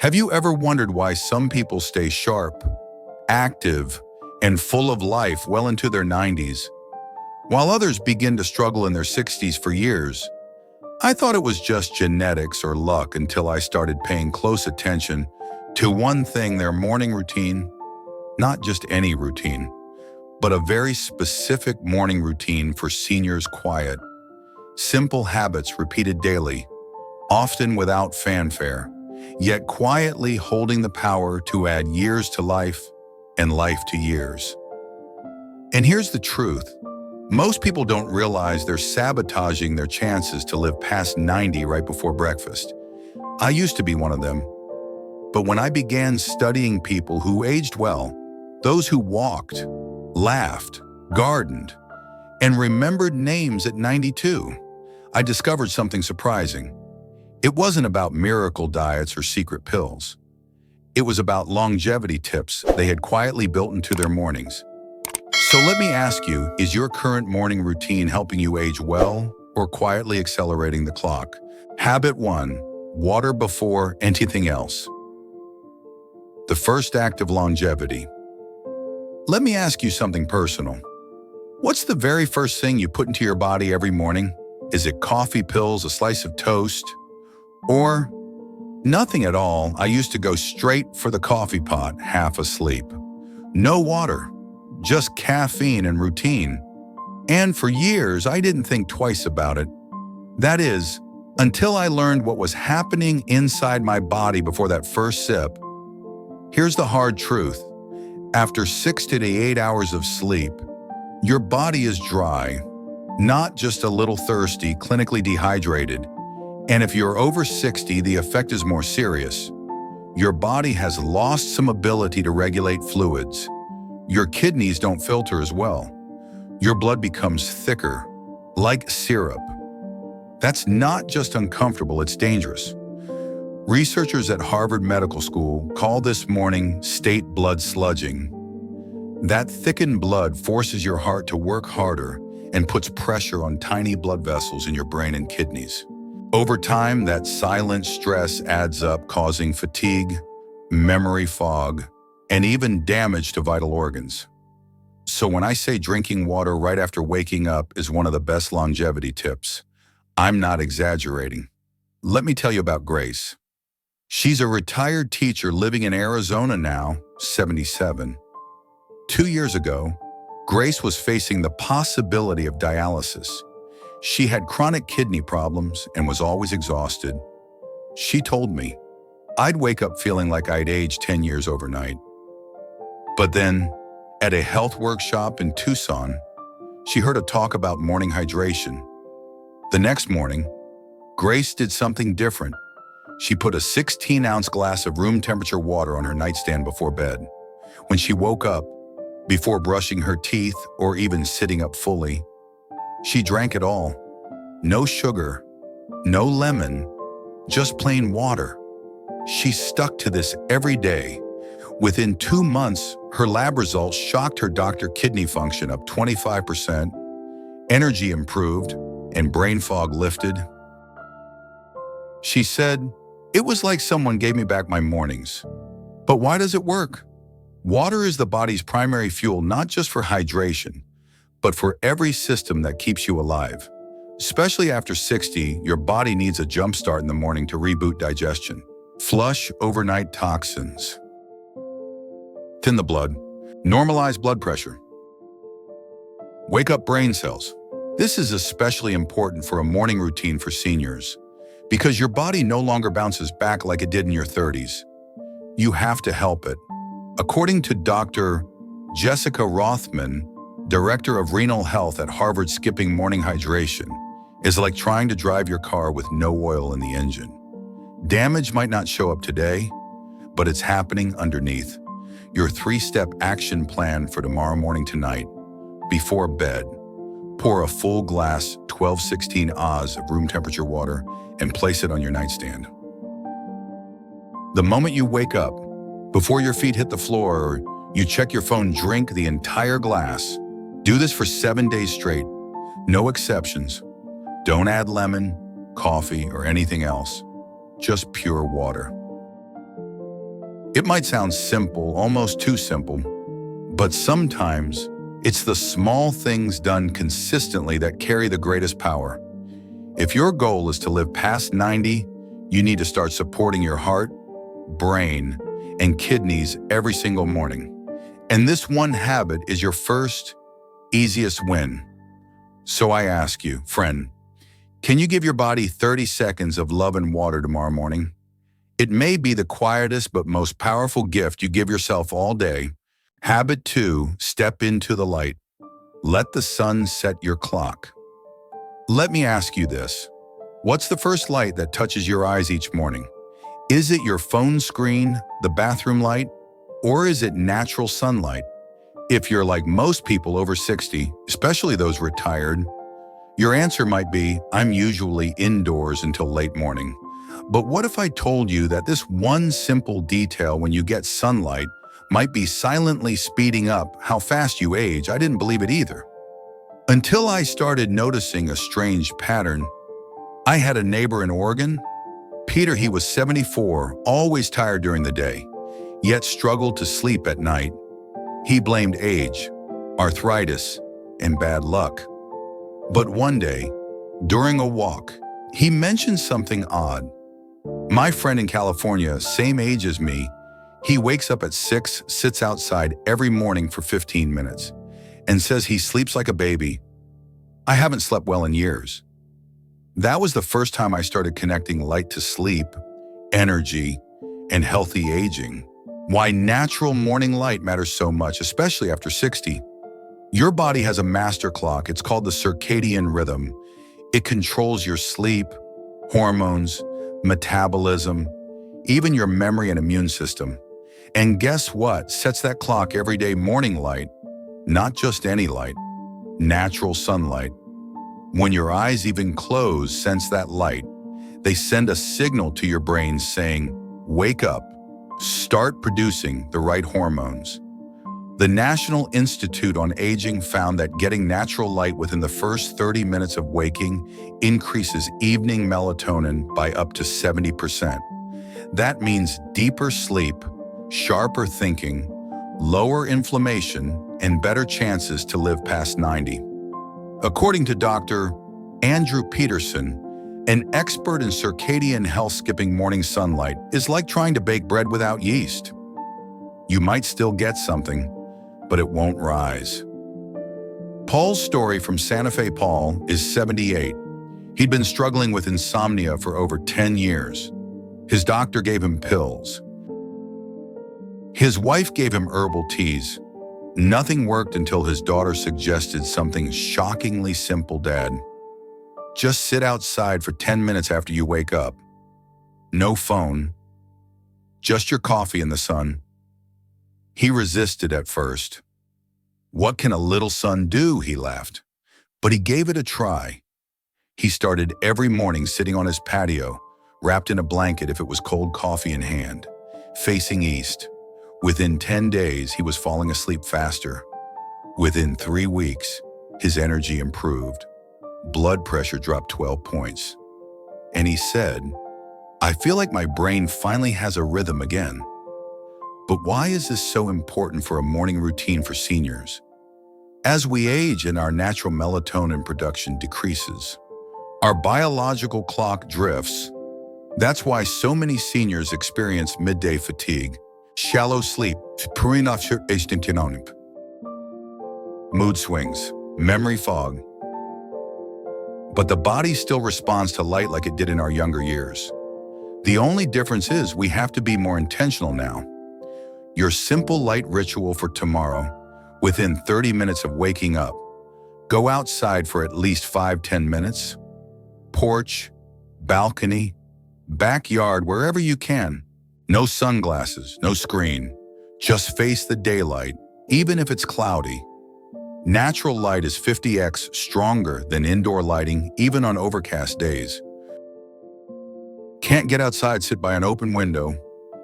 Have you ever wondered why some people stay sharp, active, and full of life well into their 90s, while others begin to struggle in their 60s for years? I thought it was just genetics or luck until I started paying close attention to one thing: their morning routine. Not just any routine, but a very specific morning routine for seniors. Quiet, simple habits repeated daily, often without fanfare, yet quietly holding the power to add years to life and life to years. And here's the truth. Most people don't realize they're sabotaging their chances to live past 90 right before breakfast. I used to be one of them. But when I began studying people who aged well, those who walked, laughed, gardened, and remembered names at 92, I discovered something surprising. It wasn't about miracle diets or secret pills. It was about longevity tips they had quietly built into their mornings. So let me ask you, is your current morning routine helping you age well or quietly accelerating the clock? Habit 1, water before anything else. The first act of longevity. Let me ask you something personal. What's the very first thing you put into your body every morning? Is it coffee, pills, a slice of toast? Or nothing at all? I used to go straight for the coffee pot, half asleep. No water, just caffeine and routine. And for years, I didn't think twice about it. That is, until I learned what was happening inside my body before that first sip. Here's the hard truth. After 6 to 8 hours of sleep, your body is dry, not just a little thirsty, clinically dehydrated. And if you're over 60, the effect is more serious. Your body has lost some ability to regulate fluids. Your kidneys don't filter as well. Your blood becomes thicker, like syrup. That's not just uncomfortable, it's dangerous. Researchers at Harvard Medical School call this morning state blood sludging. That thickened blood forces your heart to work harder and puts pressure on tiny blood vessels in your brain and kidneys. Over time, that silent stress adds up, causing fatigue, memory fog, and even damage to vital organs. So when I say drinking water right after waking up is one of the best longevity tips, I'm not exaggerating. Let me tell you about Grace. She's a retired teacher living in Arizona now, 77. 2 years ago, Grace was facing the possibility of dialysis. She had chronic kidney problems and was always exhausted. She told me, I'd wake up feeling like I'd aged 10 years overnight. But then, at a health workshop in Tucson, she heard a talk about morning hydration. The next morning, Grace did something different. She put a 16-ounce glass of room temperature water on her nightstand before bed. When she woke up, before brushing her teeth or even sitting up fully, she drank it all. No sugar, no lemon, just plain water. She stuck to this every day. Within 2 months, her lab results shocked her doctor. Kidney function up 25%, energy improved, and brain fog lifted. She said, it was like someone gave me back my mornings. But why does it work? Water is the body's primary fuel, not just for hydration, but for every system that keeps you alive. Especially after 60, your body needs a jump start in the morning to reboot digestion. Flush overnight toxins. Thin the blood. Normalize blood pressure. Wake up brain cells. This is especially important for a morning routine for seniors, because your body no longer bounces back like it did in your 30s. You have to help it. According to Dr. Jessica Rothman, Director of Renal Health at Harvard, skipping morning hydration is like trying to drive your car with no oil in the engine. Damage might not show up today, but it's happening underneath. Your 3-step action plan for tomorrow morning: tonight, before bed, pour a full glass 12-16 oz of room temperature water and place it on your nightstand. The moment you wake up, before your feet hit the floor or you check your phone, drink the entire glass. Do this for 7 days straight. No exceptions. Don't add lemon, coffee, or anything else. Just pure water. It might sound simple, almost too simple, but sometimes it's the small things done consistently that carry the greatest power. If your goal is to live past 90, you need to start supporting your heart, brain, and kidneys every single morning. And this one habit is your first, easiest win. So I ask you, friend, can you give your body 30 seconds of love and water tomorrow morning? It may be the quietest but most powerful gift you give yourself all day. Habit 2, step into the light. Let the sun set your clock. Let me ask you this. What's the first light that touches your eyes each morning? Is it your phone screen, the bathroom light, or is it natural sunlight? If you're like most people over 60, especially those retired, your answer might be, I'm usually indoors until late morning. But what if I told you that this one simple detail when you get sunlight might be silently speeding up how fast you age? I didn't believe it either. Until I started noticing a strange pattern. I had a neighbor in Oregon. Peter, he was 74, always tired during the day, yet struggled to sleep at night. He blamed age, arthritis, and bad luck. But one day, during a walk, he mentioned something odd. My friend in California, same age as me, he wakes up at 6, sits outside every morning for 15 minutes, and says he sleeps like a baby. I haven't slept well in years. That was the first time I started connecting light to sleep, energy, and healthy aging. Why natural morning light matters so much, especially after 60. Your body has a master clock. It's called the circadian rhythm. It controls your sleep, hormones, metabolism, even your memory and immune system. And guess what sets that clock every day? Morning light. Not just any light, natural sunlight. When your eyes even close, sense that light. They send a signal to your brain saying, wake up, start producing the right hormones. The National Institute on Aging found that getting natural light within the first 30 minutes of waking increases evening melatonin by up to 70%. That means deeper sleep, sharper thinking, lower inflammation, and better chances to live past 90. According to Dr. Andrew Peterson, an expert in circadian health, skipping morning sunlight is like trying to bake bread without yeast. You might still get something, but it won't rise. Paul's story from Santa Fe. Paul is 78. He'd been struggling with insomnia for over 10 years. His doctor gave him pills. His wife gave him herbal teas. Nothing worked until his daughter suggested something shockingly simple. Dad, just sit outside for 10 minutes after you wake up. No phone, just your coffee in the sun. He resisted at first. What can a little sun do? He laughed. But he gave it a try. He started every morning sitting on his patio, wrapped in a blanket if it was cold coffee in hand, facing east. Within 10 days, he was falling asleep faster. Within 3 weeks, his energy improved. Blood pressure dropped 12 points. And he said, I feel like my brain finally has a rhythm again. But why is this so important for a morning routine for seniors? As we age and our natural melatonin production decreases, our biological clock drifts. That's why so many seniors experience midday fatigue, shallow sleep, mood swings, memory fog. But the body still responds to light like it did in our younger years. The only difference is we have to be more intentional now. Your simple light ritual for tomorrow, within 30 minutes of waking up, go outside for at least 5-10 minutes. Porch, balcony, backyard, wherever you can. No sunglasses, no screen. Just face the daylight, even if it's cloudy. Natural light is 50x stronger than indoor lighting, even on overcast days. Can't get outside? Sit by an open window,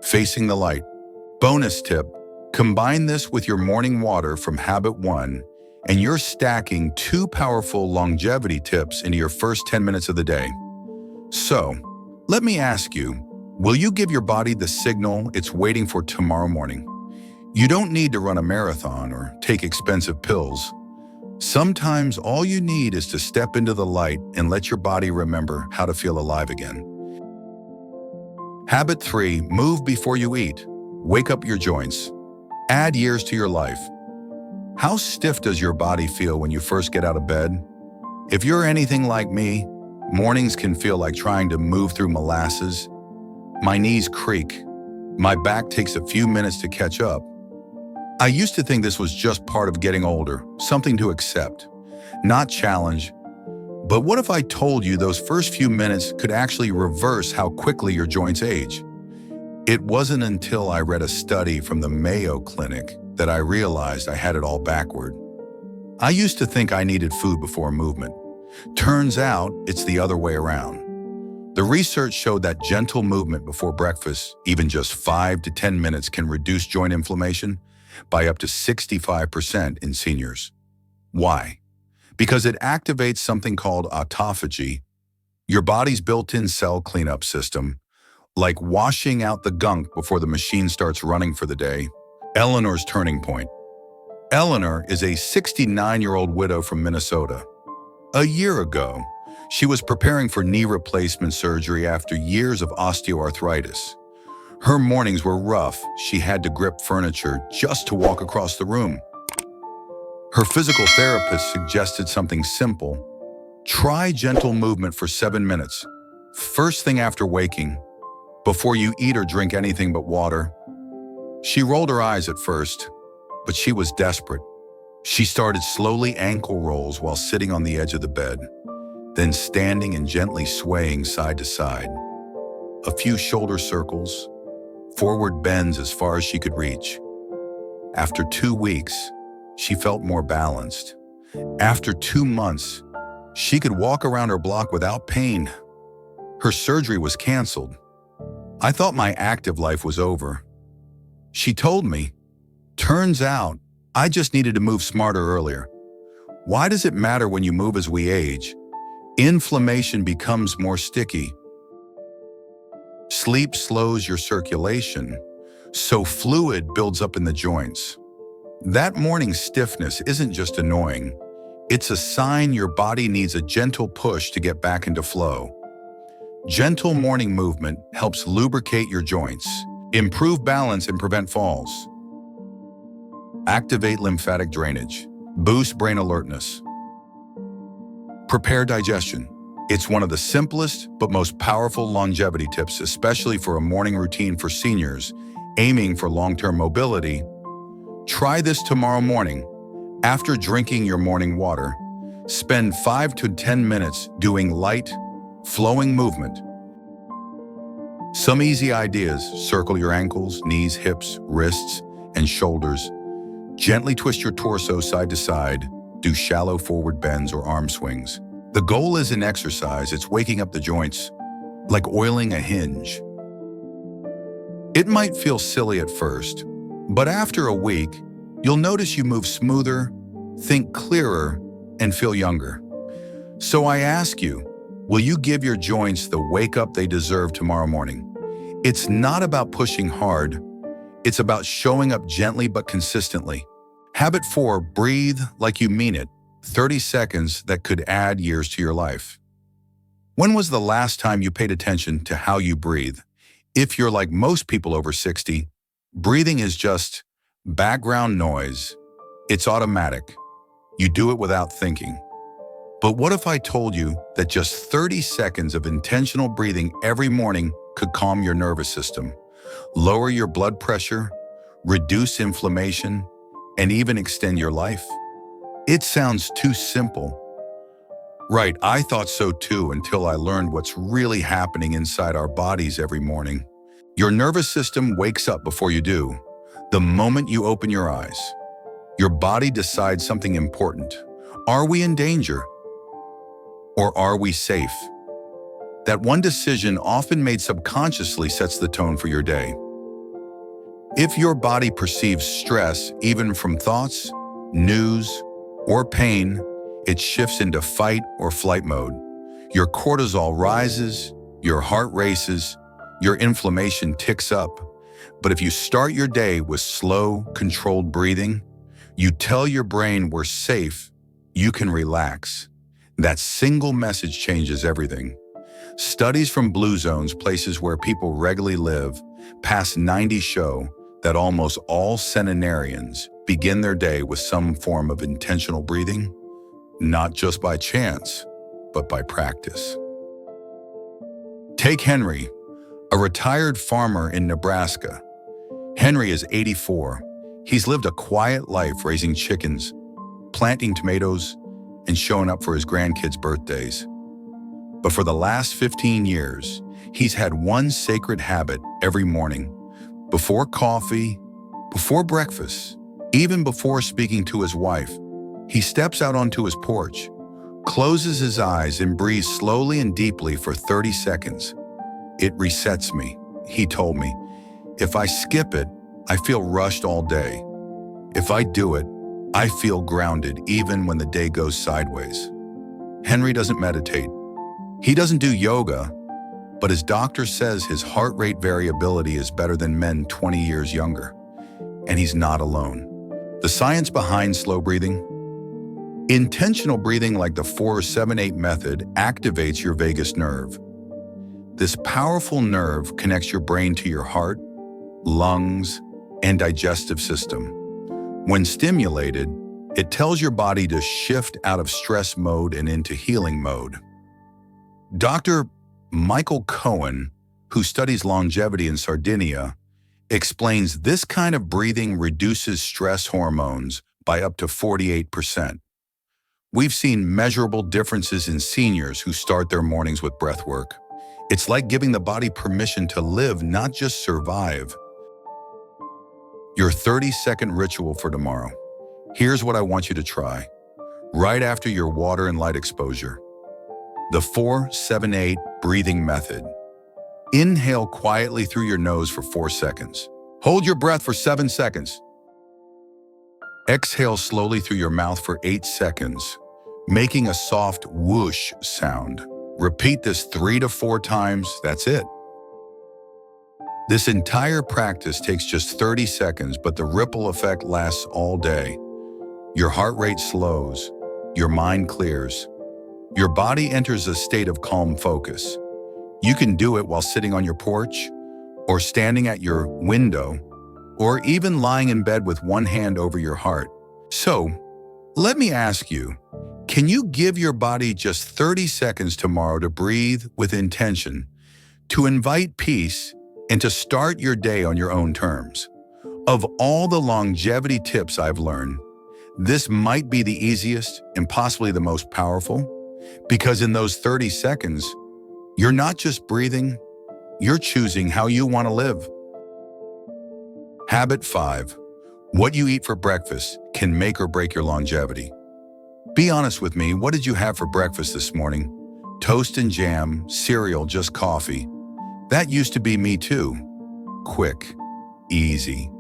facing the light. Bonus tip, combine this with your morning water from Habit 1, and you're stacking 2 powerful longevity tips into your first 10 minutes of the day. So, let me ask you, Will you give your body the signal it's waiting for tomorrow morning? You don't need to run a marathon or take expensive pills. Sometimes all you need is to step into the light and let your body remember how to feel alive again. Habit 3, move before you eat. Wake up your joints. Add years to your life. How stiff does your body feel when you first get out of bed? If you're anything like me, mornings can feel like trying to move through molasses. My knees creak. My back takes a few minutes to catch up. I used to think this was just part of getting older, something to accept, not challenge. But what if I told you those first few minutes could actually reverse how quickly your joints age? It wasn't until I read a study from the Mayo Clinic that I realized I had it all backward. I used to think I needed food before movement. Turns out it's the other way around. The research showed that gentle movement before breakfast, even just 5 to 10 minutes, can reduce joint inflammation by up to 65% in seniors. Why? Because it activates something called autophagy, your body's built-in cell cleanup system, like washing out the gunk before the machine starts running for the day. Eleanor's turning point. Eleanor is a 69-year-old widow from Minnesota. A year ago, she was preparing for knee replacement surgery after years of osteoarthritis. Her mornings were rough. She had to grip furniture just to walk across the room. Her physical therapist suggested something simple. Try gentle movement for 7 minutes, first thing after waking, before you eat or drink anything but water. She rolled her eyes at first, but she was desperate. She started slowly ankle rolls while sitting on the edge of the bed, then standing and gently swaying side to side. A few shoulder circles, forward bends as far as she could reach. After 2 weeks, she felt more balanced. After 2 months, she could walk around her block without pain. Her surgery was canceled. I thought my active life was over. She told me, turns out, I just needed to move smarter earlier. Why does it matter when you move as we age? Inflammation becomes more sticky. Sleep slows your circulation, so fluid builds up in the joints. That morning stiffness isn't just annoying. It's a sign your body needs a gentle push to get back into flow. Gentle morning movement helps lubricate your joints, improve balance, and prevent falls. Activate lymphatic drainage. Boost brain alertness. Prepare digestion. It's one of the simplest but most powerful longevity tips, especially for a morning routine for seniors aiming for long-term mobility. Try this tomorrow morning. After drinking your morning water, spend 5 to 10 minutes doing light, flowing movement. Some easy ideas: circle your ankles, knees, hips, wrists, and shoulders. Gently twist your torso side to side. Do shallow forward bends or arm swings. The goal isn't exercise, it's waking up the joints, like oiling a hinge. It might feel silly at first, but after a week, you'll notice you move smoother, think clearer, and feel younger. So I ask you, will you give your joints the wake-up they deserve tomorrow morning? It's not about pushing hard. It's about showing up gently but consistently. Habit 4, breathe like you mean it. 30 seconds that could add years to your life. When was the last time you paid attention to how you breathe? If you're like most people over 60, breathing is just background noise. It's automatic. You do it without thinking. But what if I told you that just 30 seconds of intentional breathing every morning could calm your nervous system, lower your blood pressure, reduce inflammation, and even extend your life? It sounds too simple. Right, I thought so too until I learned what's really happening inside our bodies every morning. Your nervous system wakes up before you do. The moment you open your eyes, your body decides something important. Are we in danger? Or are we safe? That one decision, often made subconsciously, sets the tone for your day. If your body perceives stress, even from thoughts, news, or pain, it shifts into fight or flight mode. Your cortisol rises, your heart races, your inflammation ticks up. But if you start your day with slow, controlled breathing, you tell your brain we're safe, you can relax. That single message changes everything. Studies from blue zones, places where people regularly live, past 90 show that almost all centenarians begin their day with some form of intentional breathing, not just by chance, but by practice. Take Henry, a retired farmer in Nebraska. Henry is 84. He's lived a quiet life raising chickens, planting tomatoes, and showing up for his grandkids' birthdays. But for the last 15 years, he's had one sacred habit every morning. Before coffee, before breakfast, even before speaking to his wife, he steps out onto his porch, closes his eyes, and breathes slowly and deeply for 30 seconds. It resets me, he told me. If I skip it, I feel rushed all day. If I do it, I feel grounded even when the day goes sideways. Henry doesn't meditate. He doesn't do yoga, but his doctor says his heart rate variability is better than men 20 years younger. And he's not alone. The science behind slow breathing? Intentional breathing, like the 4-7-8 method, activates your vagus nerve. This powerful nerve connects your brain to your heart, lungs, and digestive system. When stimulated, it tells your body to shift out of stress mode and into healing mode. Dr. Michael Cohen, who studies longevity in Sardinia, explains this kind of breathing reduces stress hormones by up to 48%. We've seen measurable differences in seniors who start their mornings with breath work. It's like giving the body permission to live, not just survive. Your 30-second ritual for tomorrow. Here's what I want you to try. Right after your water and light exposure. The 4-7-8 breathing method. Inhale quietly through your nose for 4 seconds. Hold your breath for 7 seconds. Exhale slowly through your mouth for 8 seconds, making a soft whoosh sound. Repeat this 3 to 4 times, that's it. This entire practice takes just 30 seconds, but the ripple effect lasts all day. Your heart rate slows, your mind clears, your body enters a state of calm focus. You can do it while sitting on your porch, or standing at your window, or even lying in bed with one hand over your heart. So, let me ask you, can you give your body just 30 seconds tomorrow to breathe with intention, to invite peace, and to start your day on your own terms? Of all the longevity tips I've learned, this might be the easiest and possibly the most powerful, because in those 30 seconds, you're not just breathing, you're choosing how you want to live. Habit 5. What you eat for breakfast can make or break your longevity. Be honest with me, what did you have for breakfast this morning? Toast and jam, cereal, just coffee. That used to be me too. Quick, easy,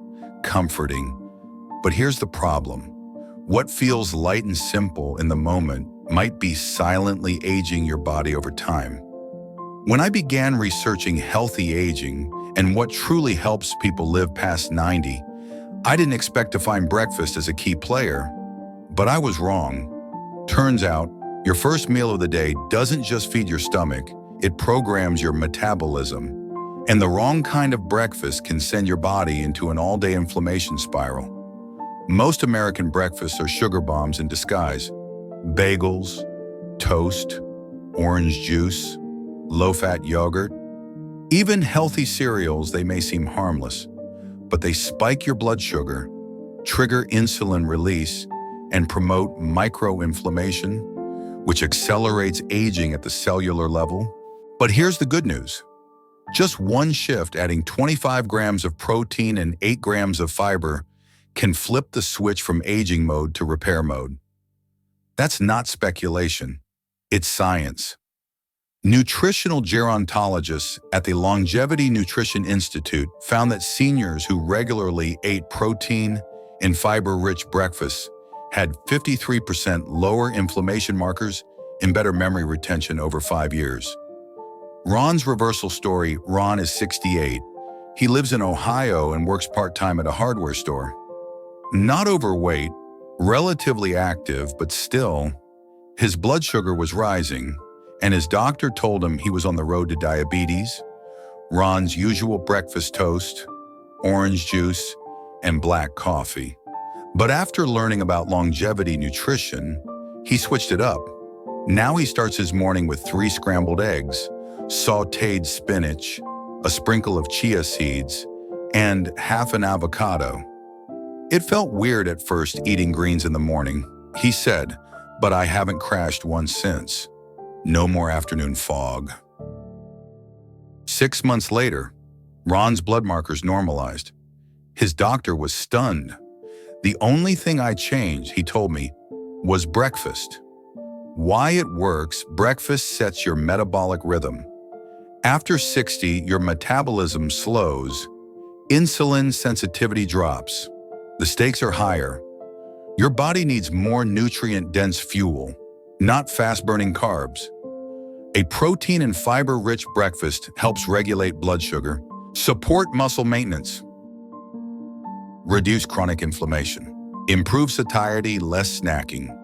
comforting. But here's the problem. What feels light and simple in the moment might be silently aging your body over time. When I began researching healthy aging and what truly helps people live past 90, I didn't expect to find breakfast as a key player, but I was wrong. Turns out, your first meal of the day doesn't just feed your stomach, it programs your metabolism. And the wrong kind of breakfast can send your body into an all-day inflammation spiral. Most American breakfasts are sugar bombs in disguise. Bagels, toast, orange juice, low-fat yogurt. Even healthy cereals, they may seem harmless, but they spike your blood sugar, trigger insulin release, and promote microinflammation, which accelerates aging at the cellular level. But here's the good news. Just one shift, adding 25 grams of protein and 8 grams of fiber, can flip the switch from aging mode to repair mode. That's not speculation, it's science. Nutritional gerontologists at the Longevity Nutrition Institute found that seniors who regularly ate protein and fiber-rich breakfasts had 53% lower inflammation markers and better memory retention over 5 years. Ron's reversal story. Ron is 68. He lives in Ohio and works part-time at a hardware store. Not overweight, relatively active, but still, his blood sugar was rising, and his doctor told him he was on the road to diabetes. Ron's usual breakfast: toast, orange juice, and black coffee. But after learning about longevity nutrition, he switched it up. Now he starts his morning with 3 scrambled eggs, sautéed spinach, a sprinkle of chia seeds, and half an avocado. It felt weird at first eating greens in the morning, he said, but I haven't crashed once since. No more afternoon fog. 6 months later, Ron's blood markers normalized. His doctor was stunned. The only thing I changed, he told me, was breakfast. Why it works: breakfast sets your metabolic rhythm. After 60, your metabolism slows, insulin sensitivity drops. The stakes are higher. Your body needs more nutrient-dense fuel, not fast-burning carbs. A protein and fiber-rich breakfast helps regulate blood sugar, support muscle maintenance, reduce chronic inflammation, improve satiety, less snacking,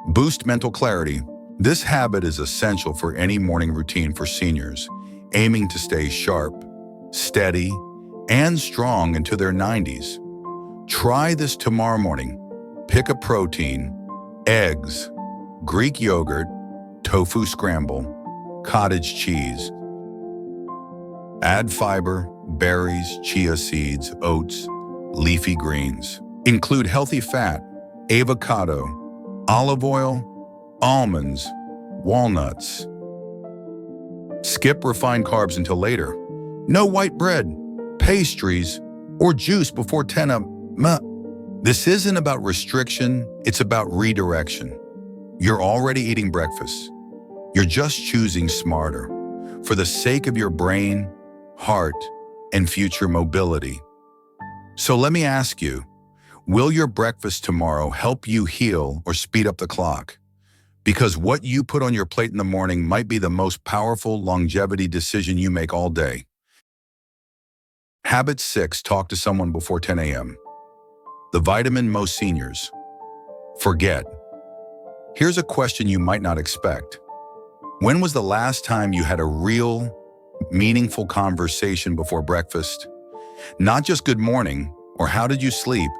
boost mental clarity. This habit is essential for any morning routine for seniors aiming to stay sharp, steady, and strong into their 90s. Try this tomorrow morning. Pick a protein: eggs, Greek yogurt, tofu scramble, cottage cheese. Add fiber, berries, chia seeds, oats, leafy greens. Include healthy fat: avocado, olive oil, almonds, walnuts. Skip refined carbs until later. No white bread, pastries, or juice before 10 a.m. This isn't about restriction, it's about redirection. You're already eating breakfast. You're just choosing smarter for the sake of your brain, heart, and future mobility. So let me ask you, will your breakfast tomorrow help you heal or speed up the clock? Because what you put on your plate in the morning might be the most powerful longevity decision you make all day. Habit 6: talk to someone before 10 a.m. The vitamin most seniors forget. Here's a question you might not expect. When was the last time you had a real, meaningful conversation before breakfast? Not just good morning or how did you sleep,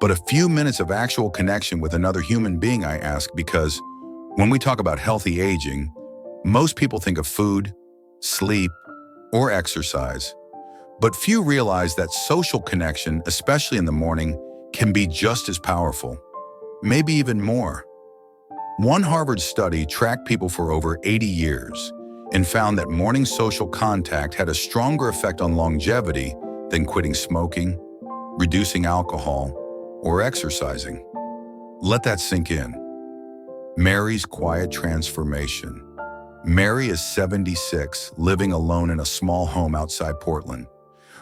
but a few minutes of actual connection with another human being, I ask, because when we talk about healthy aging, most people think of food, sleep, or exercise. But few realize that social connection, especially in the morning, can be just as powerful, maybe even more. One Harvard study tracked people for over 80 years and found that morning social contact had a stronger effect on longevity than quitting smoking, reducing alcohol, or exercising. Let that sink in. Mary's quiet transformation. Mary is 76, living alone in a small home outside Portland.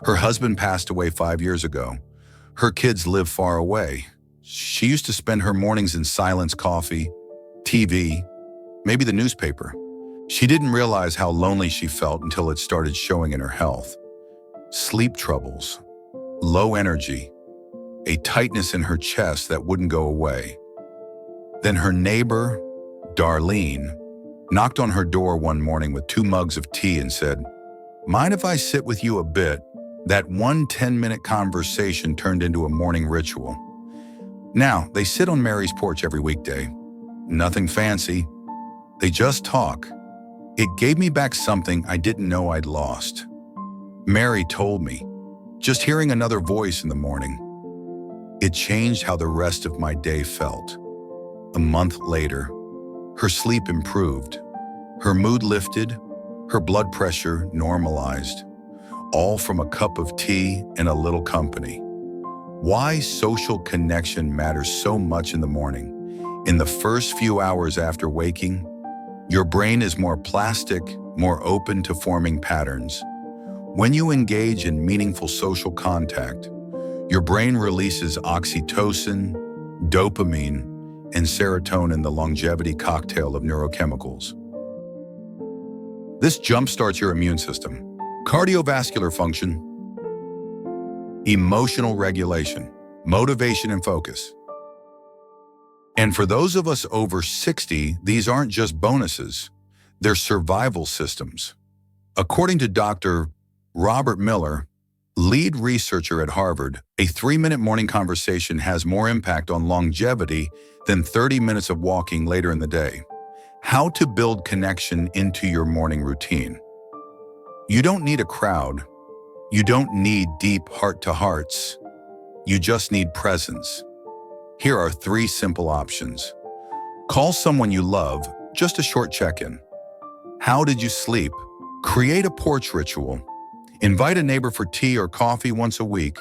Her husband passed away 5 years ago. Her kids live far away. She used to spend her mornings in silence: coffee, TV, maybe the newspaper. She didn't realize how lonely she felt until it started showing in her health. Sleep troubles, low energy, a tightness in her chest that wouldn't go away. Then her neighbor, Darlene, knocked on her door one morning with 2 mugs of tea and said, "Mind if I sit with you a bit?" That one 10-minute conversation turned into a morning ritual. Now, they sit on Mary's porch every weekday. Nothing fancy. They just talk. It gave me back something I didn't know I'd lost. Mary told me, just hearing another voice in the morning, it changed how the rest of my day felt. A month later, her sleep improved. Her mood lifted. Her blood pressure normalized. All from a cup of tea and a little company. Why social connection matters so much in the morning. In the first few hours after waking, your brain is more plastic, more open to forming patterns. When you engage in meaningful social contact, your brain releases oxytocin, dopamine, and serotonin, the longevity cocktail of neurochemicals. This jumpstarts your immune system, cardiovascular function, emotional regulation, motivation and focus. And for those of us over 60, these aren't just bonuses, they're survival systems. According to Dr. Robert Miller, lead researcher at Harvard, a 3-minute morning conversation has more impact on longevity than 30 minutes of walking later in the day. How to build connection into your morning routine. You don't need a crowd. You don't need deep heart-to-hearts. You just need presence. Here are 3 simple options. Call someone you love, just a short check-in. How did you sleep? Create a porch ritual. Invite a neighbor for tea or coffee once a week.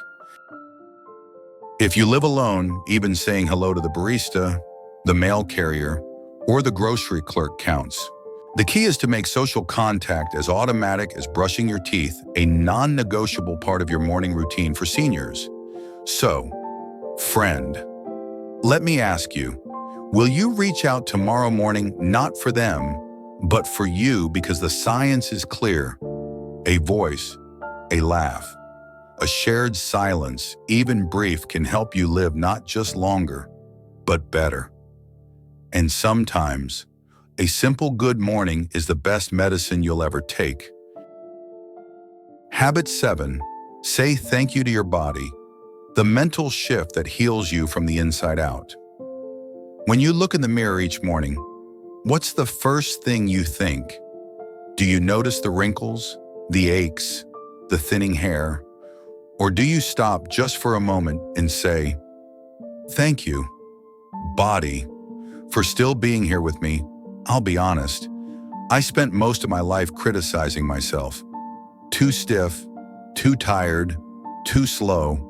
If you live alone, even saying hello to the barista, the mail carrier, or the grocery clerk counts. The key is to make social contact as automatic as brushing your teeth, a non-negotiable part of your morning routine for seniors. So, friend, let me ask you, will you reach out tomorrow morning not for them, but for you because the science is clear? A voice, a laugh, a shared silence, even brief, can help you live not just longer, but better. And sometimes, a simple good morning is the best medicine you'll ever take. Habit 7, say thank you to your body, the mental shift that heals you from the inside out. When you look in the mirror each morning, what's the first thing you think? Do you notice the wrinkles, the aches, the thinning hair? Or do you stop just for a moment and say, thank you, body, for still being here with me? I'll be honest, I spent most of my life criticizing myself. Too stiff, too tired, too slow.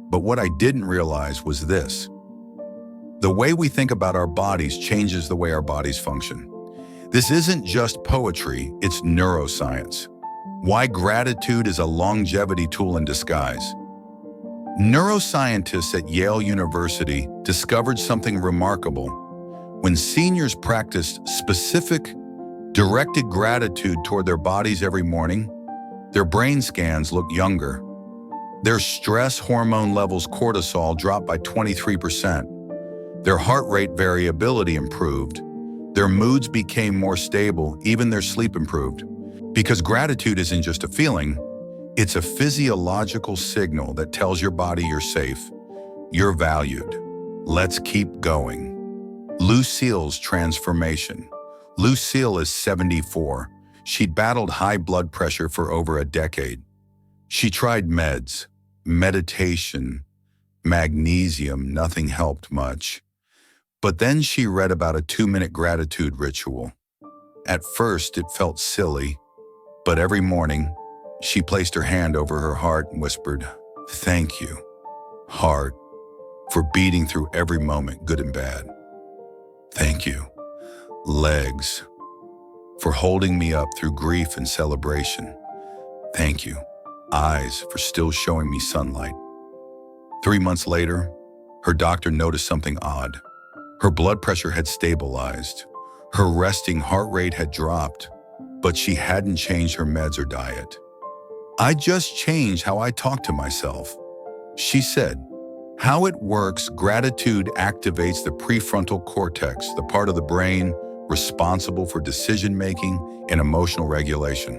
But what I didn't realize was this. The way we think about our bodies changes the way our bodies function. This isn't just poetry, it's neuroscience. Why gratitude is a longevity tool in disguise. Neuroscientists at Yale University discovered something remarkable. When seniors practiced specific, directed gratitude toward their bodies every morning, their brain scans looked younger. Their stress hormone levels, cortisol, dropped by 23%. Their heart rate variability improved. Their moods became more stable, even their sleep improved. Because gratitude isn't just a feeling, it's a physiological signal that tells your body you're safe, you're valued. Let's keep going. Lucille's transformation. Lucille is 74. She'd battled high blood pressure for over a decade. She tried meds, meditation, magnesium, nothing helped much. But then she read about a 2-minute gratitude ritual. At first, it felt silly, but every morning, she placed her hand over her heart and whispered, thank you, heart, for beating through every moment, good and bad. Thank you, legs, for holding me up through grief and celebration. Thank you, eyes, for still showing me sunlight. 3 months later, her doctor noticed something odd. Her blood pressure had stabilized. Her resting heart rate had dropped, but she hadn't changed her meds or diet. I just changed how I talk to myself, she said. How it works, gratitude activates the prefrontal cortex, the part of the brain responsible for decision-making and emotional regulation.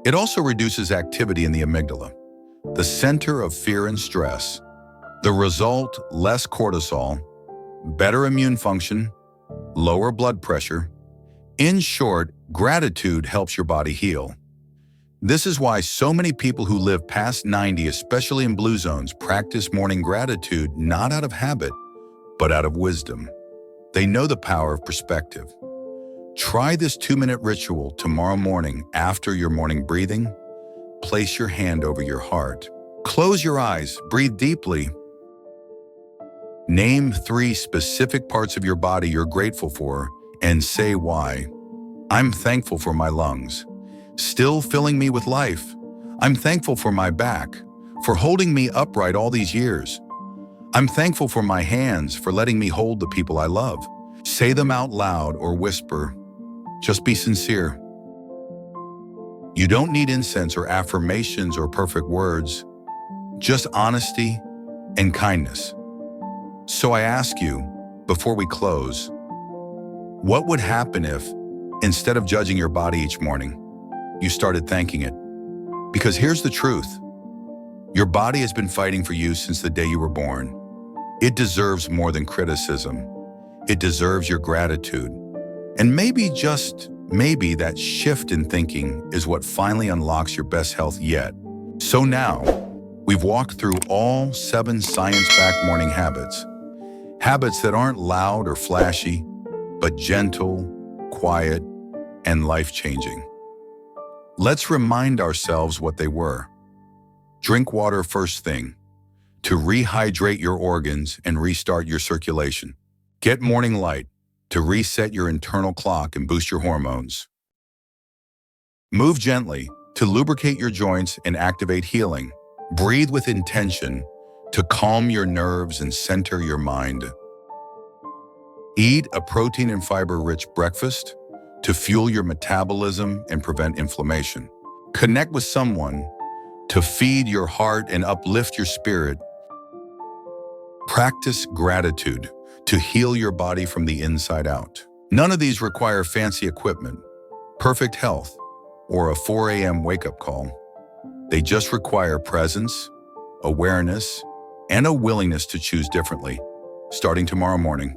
It also reduces activity in the amygdala, the center of fear and stress. The result, less cortisol, better immune function, lower blood pressure. In short, gratitude helps your body heal. This is why so many people who live past 90, especially in blue zones, practice morning gratitude not out of habit, but out of wisdom. They know the power of perspective. Try this 2-minute ritual tomorrow morning after your morning breathing. Place your hand over your heart. Close your eyes, breathe deeply. Name 3 specific parts of your body you're grateful for and say why. I'm thankful for my lungs, still filling me with life. I'm thankful for my back, for holding me upright all these years. I'm thankful for my hands, for letting me hold the people I love. Say them out loud or whisper. Just be sincere. You don't need incense or affirmations or perfect words, just honesty and kindness. So I ask you, before we close, what would happen if, instead of judging your body each morning, you started thanking it? Because here's the truth. Your body has been fighting for you since the day you were born. It deserves more than criticism. It deserves your gratitude. And maybe, just maybe, that shift in thinking is what finally unlocks your best health yet. So now, we've walked through all 7 science-backed morning habits. Habits that aren't loud or flashy, but gentle, quiet, and life-changing. Let's remind ourselves what they were. Drink water first thing, to rehydrate your organs and restart your circulation. Get morning light, to reset your internal clock and boost your hormones. Move gently, to lubricate your joints and activate healing. Breathe with intention, to calm your nerves and center your mind. Eat a protein and fiber-rich breakfast to fuel your metabolism and prevent inflammation. Connect with someone to feed your heart and uplift your spirit. Practice gratitude to heal your body from the inside out. None of these require fancy equipment, perfect health, or a 4 a.m. wake-up call. They just require presence, awareness, and a willingness to choose differently, starting tomorrow morning.